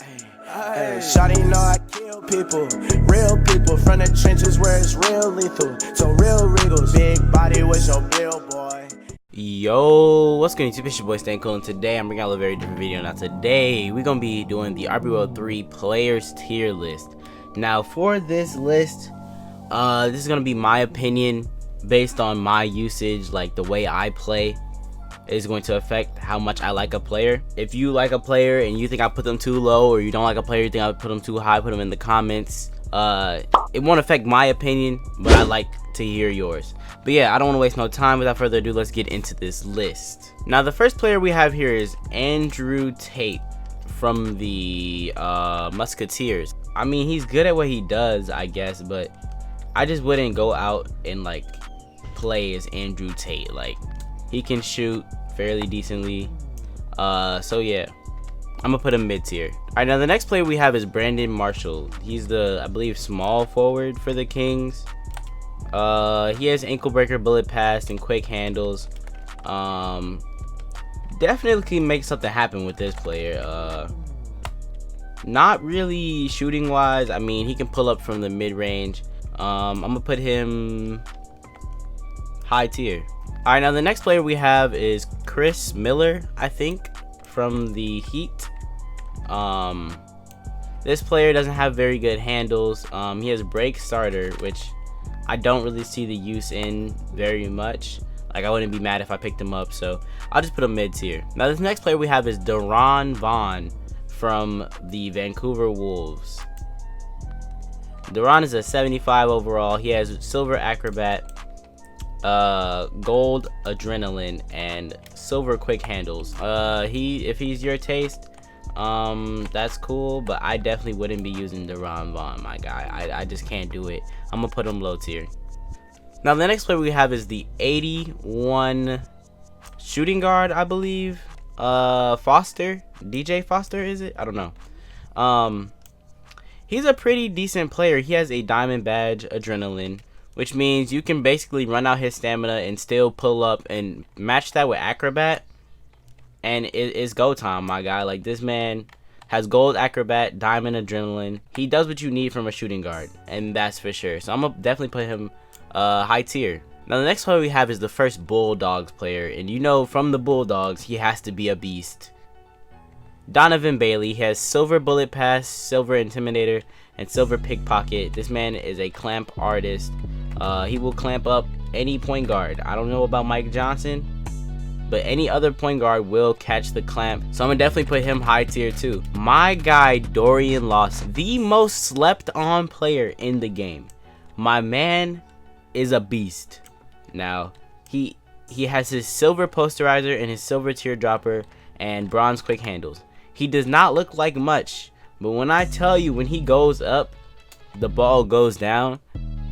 Hey, shawty know I kill people, real people from the trenches where it's real lethal. So real regals, big body with your bill, boy. Yo, what's good YouTube? It's your boy Stan Cool, and today I'm bringing out a very different video. Now today we're gonna be doing the RP World 3 players tier list. Now for this list, this is gonna be my opinion based on my usage, like the way I play is going to affect how much I like a player. If you like a player and you think I put them too low, or you don't like a player, you think I put them too high, put them in the comments. It won't affect my opinion, but I like to hear yours. But yeah, I don't want to waste no time. Without further ado, let's get into this list. Now the first player we have here is Andrew Tate from the Musketeers. I mean, he's good at what he does, I guess, but I just wouldn't go out and like play as Andrew Tate. Like, he can shoot fairly decently, so yeah, I'm gonna put him mid tier. Alright, now the next player we have is Brandon Marshall. He's the, I believe, small forward for the Kings. He has ankle breaker, bullet pass, and quick handles. Definitely can make something happen with this player. Not really shooting wise. I mean, he can pull up from the mid range. I'm gonna put him high tier. Alright, now the next player we have is Chris Miller, I think, from the Heat. This player doesn't have very good handles. He has break starter, which I don't really see the use in very much. Like, I wouldn't be mad if I picked him up, so I'll just put him mid tier. Now this next player we have is De'Ron Vaughn from the Vancouver Wolves. De'Ron is a 75 overall. He has silver acrobat, gold adrenaline, and silver quick handles. If he's your taste, that's cool, but I definitely wouldn't be using De'Ron Vaughn, my guy. I just can't do it. I'm gonna put him low tier. Now the next player we have is the 81 shooting guard, I believe. Foster, DJ Foster, is it? I don't know. He's a pretty decent player. He has a diamond badge, adrenaline, which means you can basically run out his stamina and still pull up and match that with acrobat, and it's go time, my guy. Like, this man has gold acrobat, diamond adrenaline. He does what you need from a shooting guard, and that's for sure. So I'm gonna definitely put him high tier. Now the next player we have is the first Bulldogs player, and you know, from the Bulldogs, he has to be a beast. Donovan Bailey. He has silver bullet pass, silver intimidator, and silver pickpocket. This man is a clamp artist. He will clamp up any point guard. I don't know about Mike Johnson, but any other point guard will catch the clamp. So I'm gonna definitely put him high tier too. My guy Dorian Lawson, the most slept on player in the game. My man is a beast. Now he has his silver posterizer and his silver teardropper and bronze quick handles. He does not look like much, but when I tell you, when he goes up, the ball goes down.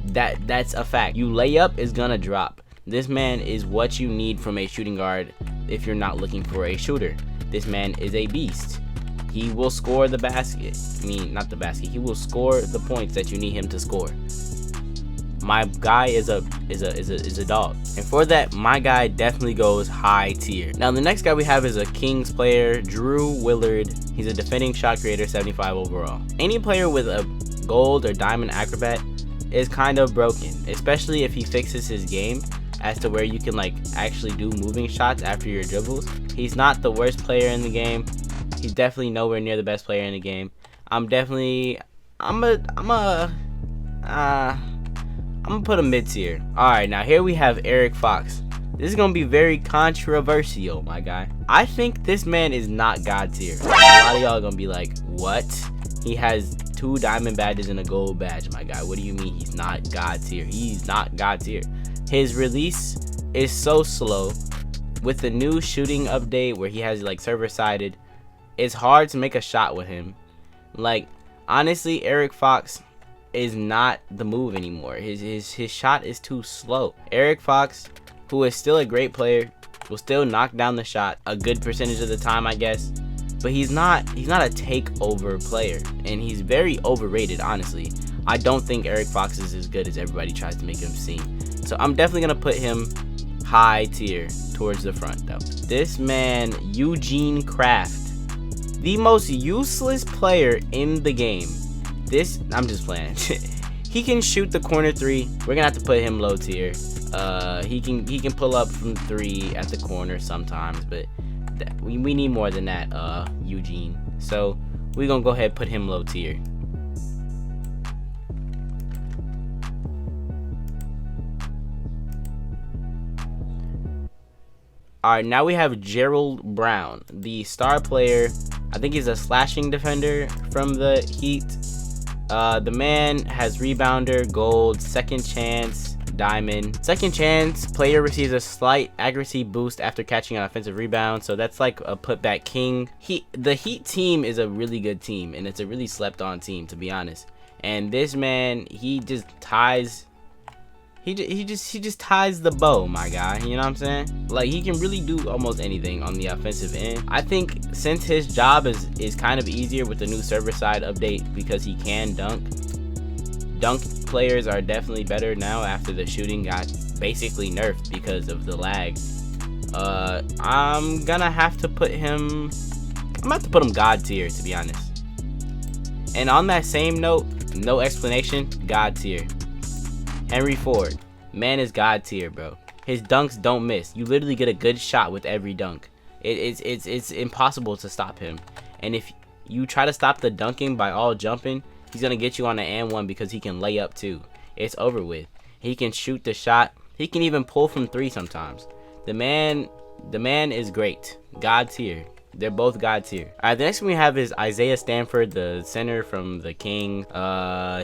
That's a fact. You lay up, is gonna drop. This man is what you need from a shooting guard if you're not looking for a shooter. This man is a beast. He will score the basket. I mean, not the basket. He will score the points that you need him to score. My guy is a dog, and for that, my guy definitely goes high tier. Now the next guy we have is a Kings player, Drew Willard. He's a defending shot creator, 75 overall. Any player with a gold or diamond acrobat is kind of broken, especially if he fixes his game as to where you can like actually do moving shots after your dribbles. He's not the worst player in the game. He's definitely nowhere near the best player in the game. I'm gonna put him mid tier. Alright, now here we have Eric Fox. This is gonna be very controversial, my guy. I think this man is not God tier. A lot of y'all gonna be like, what? He has 2 diamond badges and a gold badge, my guy. What do you mean he's not God tier? He's not God tier. His release is so slow. With the new shooting update where he has like server sided, it's hard to make a shot with him. Like, honestly, Eric Fox is not the move anymore. His shot is too slow. Eric Fox, who is still a great player, will still knock down the shot a good percentage of the time, I guess. But he's not a takeover player, and he's very overrated, honestly. I don't think Eric Fox is as good as everybody tries to make him seem. So I'm definitely gonna put him high tier towards the front though. This man, Eugene Kraft, the most useless player in the game. I'm just playing. He can shoot the corner three. We're gonna have to put him low tier. He can pull up from 3 at the corner sometimes, but we need more than that, Eugene. So we're gonna go ahead and put him low tier. Alright, now we have Gerald Brown, the star player. I think he's a slashing defender from the Heat. The man has rebounder, gold, second chance, diamond. Second chance, player receives a slight accuracy boost after catching an offensive rebound. So that's like a putback king. The Heat team is a really good team, and it's a really slept on team, to be honest. And this man, he just ties the bow, my guy. You know what I'm saying? Like, he can really do almost anything on the offensive end. I think since his job is kind of easier with the new server side update because he can dunk players are definitely better now after the shooting got basically nerfed because of the lag. I'm gonna have to put him God tier, to be honest. And on that same note, no explanation, God tier. Henry Ford, man is God tier, bro. His dunks don't miss. You literally get a good shot with every dunk. It's impossible to stop him. And if you try to stop the dunking by all jumping, he's gonna get you on the and one because he can lay up too. It's over with. He can shoot the shot. He can even pull from 3 sometimes. The man is great. God tier. They're both God tier. Alright, the next one we have is Isaiah Stanford, the center from the King.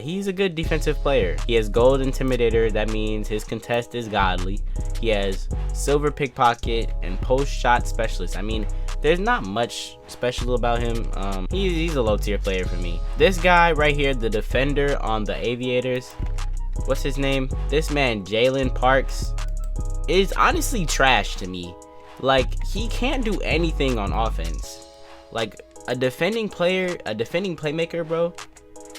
He's a good defensive player. He has gold intimidator. That means his contest is godly. He has silver pickpocket and post shot specialist. I mean, there's not much special about him. He's a low tier player for me. This guy right here, the defender on the Aviators, what's his name? This man, Jalen Parks, is honestly trash to me. Like, he can't do anything on offense. Like, a defending playmaker, bro,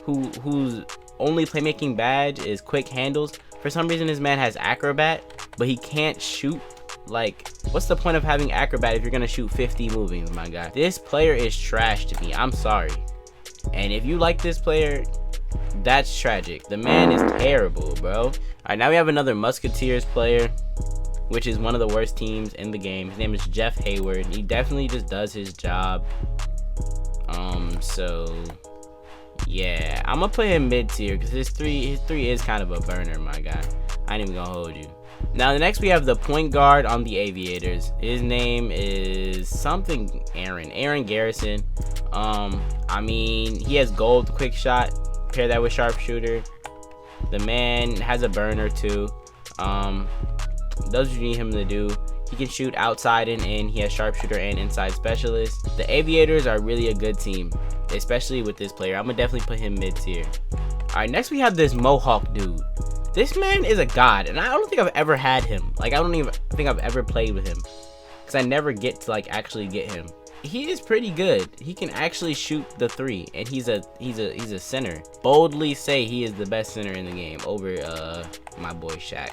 whose only playmaking badge is quick handles. For some reason, this man has acrobat, but he can't shoot. Like, what's the point of having acrobat if you're gonna shoot 50 moving, my guy? This player is trash to me. I'm sorry. And if you like this player, that's tragic. The man is terrible, bro. All right, now we have another Musketeers player, which is one of the worst teams in the game. His name is Jeff Hayward. He definitely just does his job. So yeah, I'm gonna put him mid tier because his three is kind of a burner, my guy. I ain't even gonna hold you. Now the next we have the point guard on the Aviators. His name is something Aaron Garrison. I mean, he has gold quick shot. Pair that with sharpshooter. The man has a burner too. Those you need him to do. He can shoot outside and in. He has sharpshooter and inside specialist. The Aviators are really a good team, especially with this player. I'm gonna definitely put him mid tier. All right, next we have this Mohawk dude. This man is a god, and I don't think I've ever had him. Like, I don't even think I've ever played with him because I never get to like actually get him. He is pretty good. He can actually shoot the 3, and he's a center. Boldly say he is the best center in the game over my boy Shaq.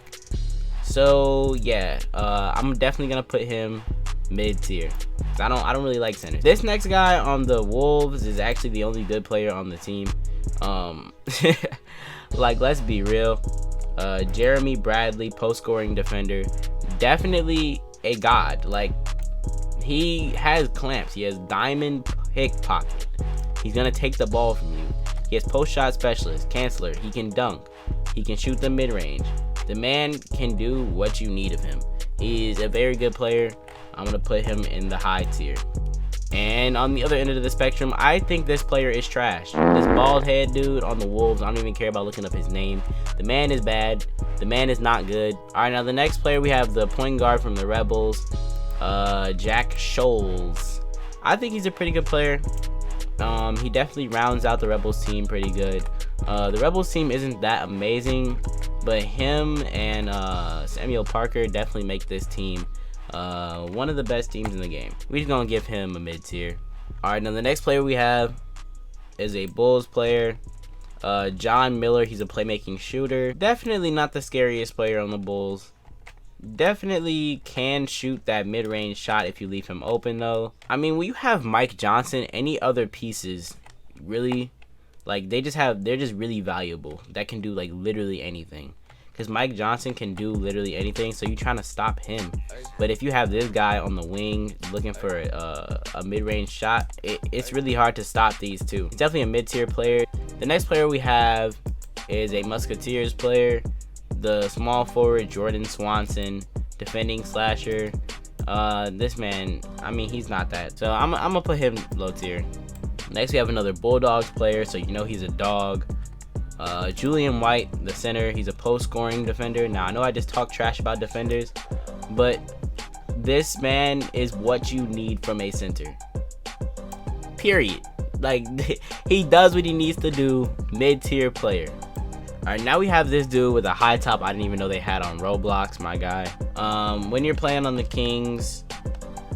So yeah, I'm definitely gonna put him mid tier. I don't really like centers. This next guy on the Wolves is actually the only good player on the team. Like, let's be real. Jeremy Bradley, post scoring defender, definitely a god. Like, he has clamps. He has diamond pickpocket. He's gonna take the ball from you. He has post shot specialist, canceller. He can dunk. He can shoot the mid range. The man can do what you need of him. He's a very good player. I'm gonna put him in the high tier. And on the other end of the spectrum, I think this player is trash. This bald head dude on the Wolves, I don't even care about looking up his name. The man is bad. The man is not good. All right, now the next player we have the point guard from the Rebels, Jack Scholes. I think he's a pretty good player. He definitely rounds out the Rebels team pretty good. The Rebels team isn't that amazing, but him and Samuel Parker definitely make this team one of the best teams in the game. We're just gonna give him a mid tier. All right, now the next player we have is a Bulls player, John Miller. He's a playmaking shooter. Definitely not the scariest player on the Bulls. definitely can shoot that mid-range shot if you leave him open though. I mean, when you have Mike Johnson, any other pieces really, like, they're just really valuable that can do like literally anything, because Mike Johnson can do literally anything, so you're trying to stop him. But if you have this guy on the wing looking for a mid-range shot, it's really hard to stop these two. He's definitely a mid-tier player. The next player we have is a Musketeers player, the small forward Jordan Swanson, defending slasher. This man, I mean, he's not that, so I'm gonna put him low tier. Next we have another Bulldogs player, so you know he's a dog. Julian White, the center. He's a post scoring defender. Now I know I just talked trash about defenders, but this man is what you need from a center, period. Like, he does what he needs to do. Mid-tier player. Alright, now we have this dude with a high top I didn't even know they had on Roblox, my guy. When you're playing on the Kings,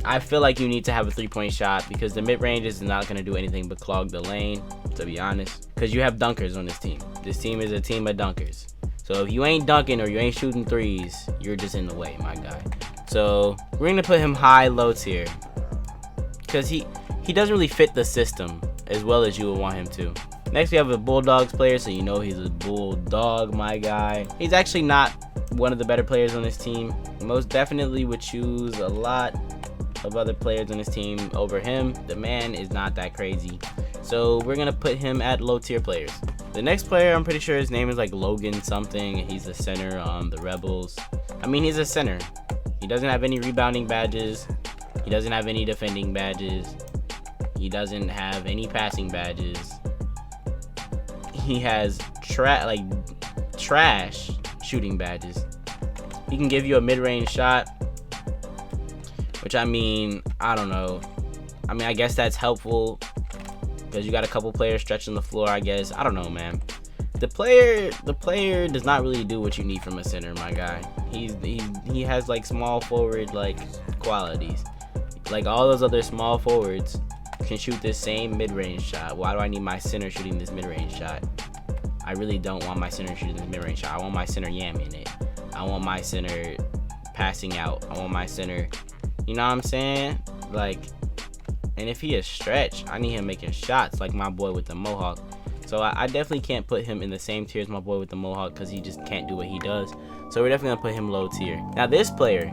I feel like you need to have a 3-point shot, because the mid-range is not going to do anything but clog the lane, to be honest. Because you have dunkers on this team. This team is a team of dunkers. So if you ain't dunking or you ain't shooting threes, you're just in the way, my guy. So we're going to put him high, low tier, because he doesn't really fit the system as well as you would want him to. Next we have a Bulldogs player, so you know he's a bulldog, my guy. He's actually not one of the better players on this team. Most definitely would choose a lot of other players on this team over him. The man is not that crazy, so we're gonna put him at low tier players. The next player, I'm pretty sure his name is like Logan something. He's the center on the Rebels. I mean, he's a center. He doesn't have any rebounding badges. He doesn't have any defending badges. He doesn't have any passing badges. He has trash shooting badges. He can give you a mid-range shot, which, I mean, I don't know. I mean, I guess that's helpful because you got a couple players stretching the floor, I guess. I don't know, man. The player does not really do what you need from a center, my guy. He has like small forward like qualities. Like all those other small forwards can shoot this same mid-range shot. Why do I need my center shooting this mid-range shot? I really don't want my center shooting this mid-range shot. I want my center yamming it. I want my center passing out. I want my center, you know what I'm saying? Like, and if he is stretched, I need him making shots like my boy with the mohawk. So I definitely can't put him in the same tier as my boy with the mohawk because he just can't do what he does. So we're definitely gonna put him low tier. Now this player,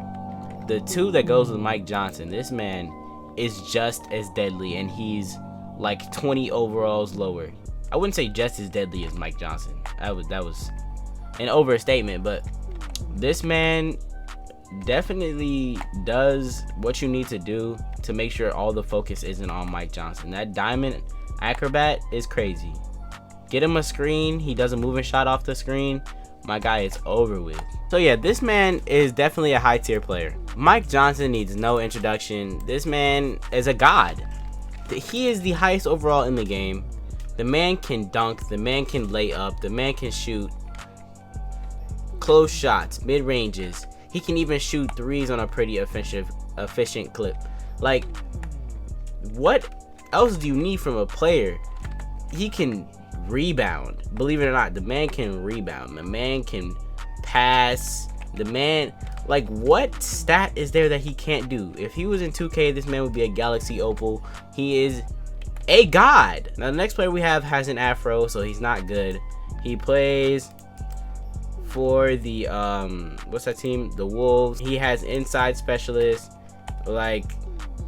the 2 that goes with Mike Johnson, this man is just as deadly, and he's like 20 overalls lower. I wouldn't say just as deadly as Mike Johnson. That was an overstatement, but this man definitely does what you need to do to make sure all the focus isn't on Mike Johnson. That diamond acrobat is crazy. Get him a screen, he does a moving shot off the screen, my guy, it's over with. So yeah, this man is definitely a high tier player. Mike Johnson needs no introduction. This man is a god. He is the highest overall in the game. The man can dunk, the man can lay up, the man can shoot close shots, mid ranges. He can even shoot threes on a pretty efficient clip. Like, what else do you need from a player? He can rebound. Believe it or not, the man can rebound. The man can pass. The man, like, what stat is there that he can't do? If he was in 2K, this man would be a Galaxy Opal. He is a god. Now the next player we have has an afro, so he's not good. He plays for the what's that team? The Wolves. He has inside specialist. Like,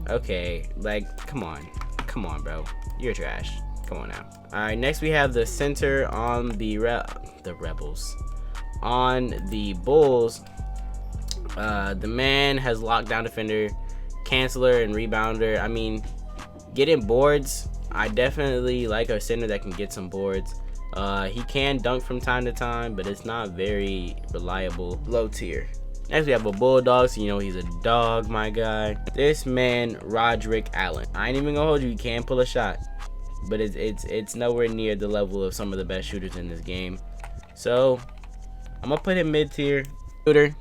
okay, like, come on, bro, you're trash. Come on now. All right, next we have the center on the Rebels. On the Bulls, the man has lockdown defender, canceller, and rebounder. I mean, getting boards, I definitely like a center that can get some boards. He can dunk from time to time, but it's not very reliable. Low tier. Next we have a Bulldog, so you know he's a dog, my guy. This man, Roderick Allen. I ain't even gonna hold you, he can pull a shot, but it's nowhere near the level of some of the best shooters in this game. So I'm gonna put him mid-tier. Shooter.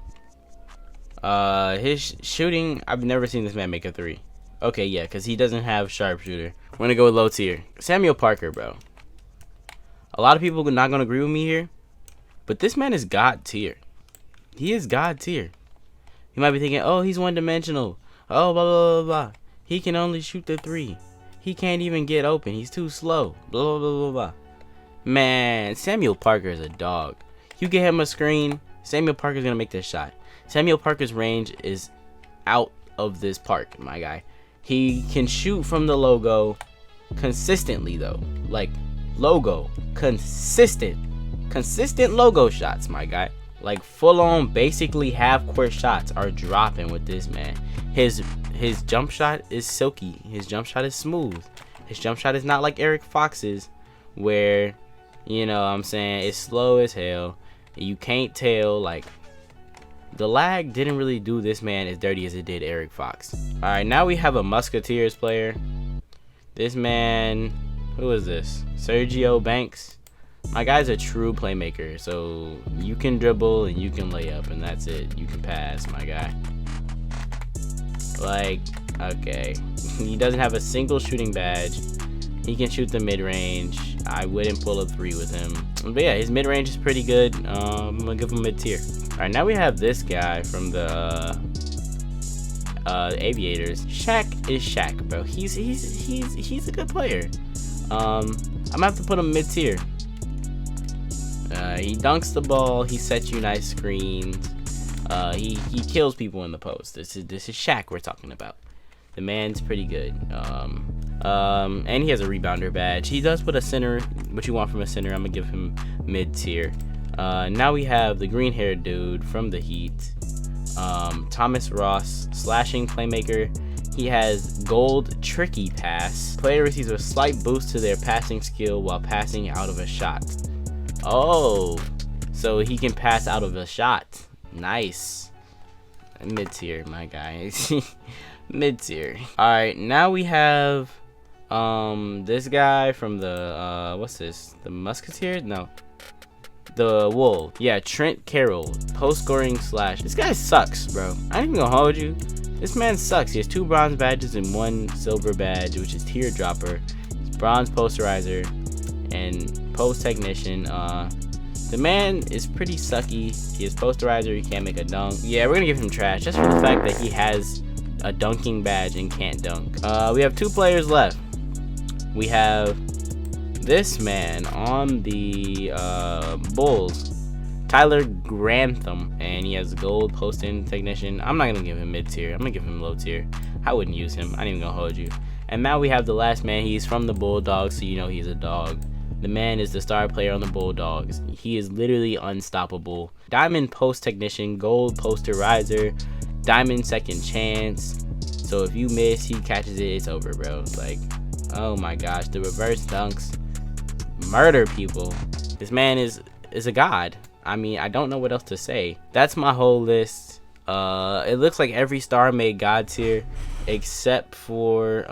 His shooting, I've never seen this man make a 3. Okay, yeah, because he doesn't have sharpshooter. We're gonna go with low tier. Samuel Parker, bro. A lot of people are not gonna agree with me here, but this man is god tier. He is god tier. You might be thinking, oh, he's one-dimensional. Oh, blah, blah, blah, blah. He can only shoot the 3. He can't even get open. He's too slow. Blah, blah, blah, blah, blah. Man, Samuel Parker is a dog. You get him a screen, Samuel Parker's going to make this shot. Samuel Parker's range is out of this park, my guy. He can shoot from the logo consistently, though. Like, logo. Consistent logo shots, my guy. Like, full-on, basically half-court shots are dropping with this man. His jump shot is silky. His jump shot is smooth. His jump shot is not like Eric Fox's, where, you know what I'm saying, it's slow as hell. You can't tell, like, the lag didn't really do this man as dirty as it did Eric Fox. Alright, now we have a Musketeers player. This man, who is this? Sergio Banks. My guy's a true playmaker, so you can dribble and you can lay up, and that's it. You can pass, my guy. Like, okay. He doesn't have a single shooting badge. He can shoot the mid-range. I wouldn't pull a 3 with him. But yeah, his mid-range is pretty good. I'm gonna give him mid-tier. Alright, now we have this guy from the Aviators. Shaq is Shaq, bro. He's a good player. I'm gonna have to put him mid-tier. He dunks the ball. He sets you nice screens. He kills people in the post. This is Shaq we're talking about. The man's pretty good. And he has a rebounder badge. He does put a center, what you want from a center. I'm gonna give him mid-tier. Now we have the green-haired dude from the Heat, Thomas Ross, slashing playmaker. He has gold tricky pass. Player receives a slight boost to their passing skill while passing out of a shot. Oh, so he can pass out of a shot. Nice. Mid-tier, my guy. Mid-tier. Alright, now we have this guy from the what's this? The Musketeers? No. The Wolves. Yeah, Trent Carroll. Post scoring slash. This guy sucks, bro. I ain't even gonna hold you. This man sucks. He has 2 bronze badges and 1 silver badge, which is teardropper. He's bronze posterizer and post technician. The man is pretty sucky. He is posterizer. He can't make a dunk. Yeah, we're gonna give him trash just for the fact that he has a dunking badge and can't dunk. We have 2 players left. We have this man on the Bulls, Tyler Grantham, and he has gold post-in technician. I'm not gonna give him mid-tier. I'm gonna give him low-tier. I wouldn't use him. I ain't even gonna hold you. And now we have the last man. He's from the Bulldogs, so you know he's a dog. The man is the star player on the Bulldogs. He is literally unstoppable. Diamond post technician, gold posterizer, diamond second chance. So if you miss, he catches it, it's over, bro. Like, oh my gosh, the reverse dunks murder people. This man is a god. I mean, I don't know what else to say. That's my whole list. It looks like every star made god tier except for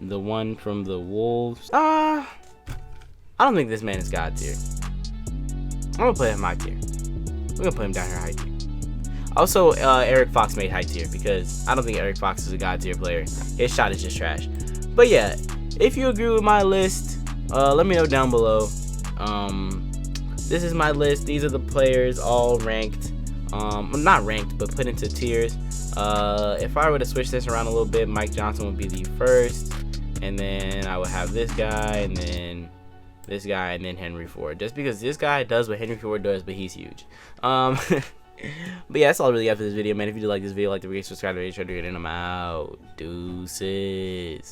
the one from the Wolves. I don't think this man is god tier. I'm gonna put him high tier. We're gonna put him down here high tier. Also, Eric Fox made high tier because I don't think Eric Fox is a god tier player. His shot is just trash. But yeah, if you agree with my list, let me know down below. This is my list. These are the players all ranked. Not ranked, but put into tiers. If I were to switch this around a little bit, Mike Johnson would be the first, and then I would have this guy, and then this guy, and then Henry Ford. Just because this guy does what Henry Ford does, but he's huge. But yeah, that's all I really got for this video, man. If you did like this video, like the video, subscribe to the channel, and I'm out. Deuces.